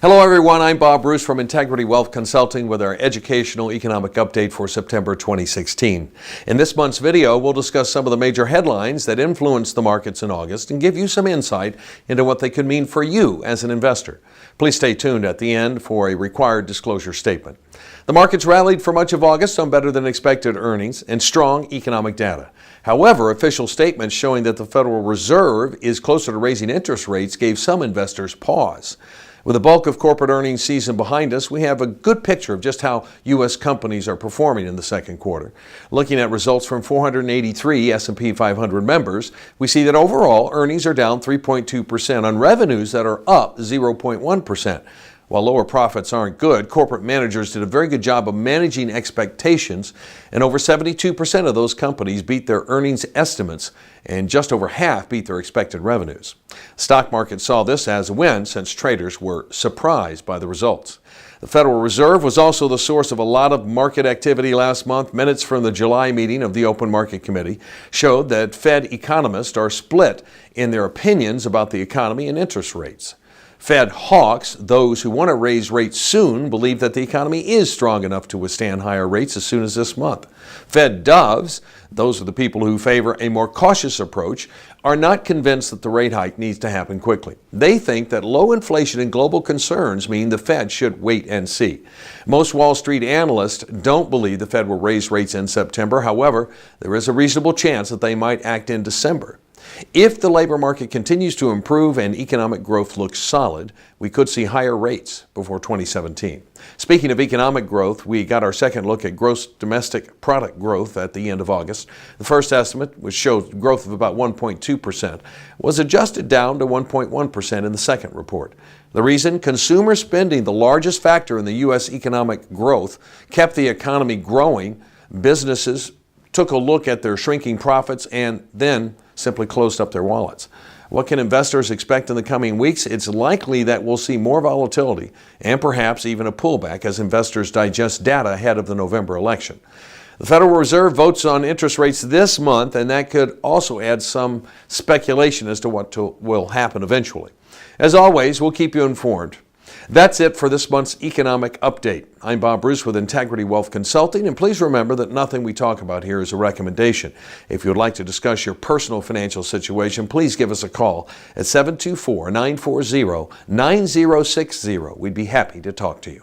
Hello everyone, I'm Bob Bruce from Integrity Wealth Consulting with our educational economic update for September 2016. In this month's video, we'll discuss some of the major headlines that influenced the markets in August and give you some insight into what they could mean for you as an investor. Please stay tuned at the end for a required disclosure statement. The markets rallied for much of August on better than expected earnings and strong economic data. However, official statements showing that the Federal Reserve is closer to raising interest rates gave some investors pause. With the bulk of corporate earnings season behind us, we have a good picture of just how U.S. companies are performing in the second quarter. Looking at results from 483 S&P 500 members, we see that overall earnings are down 3.2% on revenues that are up 0.1%. While lower profits aren't good, corporate managers did a very good job of managing expectations, and over 72% of those companies beat their earnings estimates, and just over half beat their expected revenues. The stock market saw this as a win since traders were surprised by the results. The Federal Reserve was also the source of a lot of market activity last month. Minutes from the July meeting of the Open Market Committee showed that Fed economists are split in their opinions about the economy and interest rates. Fed hawks, those who want to raise rates soon, believe that the economy is strong enough to withstand higher rates as soon as this month. Fed doves, those are the people who favor a more cautious approach, are not convinced that the rate hike needs to happen quickly. They think that low inflation and global concerns mean the Fed should wait and see. Most Wall Street analysts don't believe the Fed will raise rates in September. However, there is a reasonable chance that they might act in December. If the labor market continues to improve and economic growth looks solid, we could see higher rates before 2017. Speaking of economic growth, we got our second look at gross domestic product growth at the end of August. The first estimate, which showed growth of about 1.2%, was adjusted down to 1.1% in the second report. The reason? Consumer spending, the largest factor in the U.S. economic growth, kept the economy growing. Businesses took a look at their shrinking profits and then simply closed up their wallets. What can investors expect in the coming weeks? It's likely that we'll see more volatility and perhaps even a pullback as investors digest data ahead of the November election. The Federal Reserve votes on interest rates this month, and that could also add some speculation as to what will happen eventually. As always, we'll keep you informed. That's it for this month's economic update. I'm Bob Bruce with Integrity Wealth Consulting, and please remember that nothing we talk about here is a recommendation. If you would like to discuss your personal financial situation, please give us a call at 724-940-9060. We'd be happy to talk to you.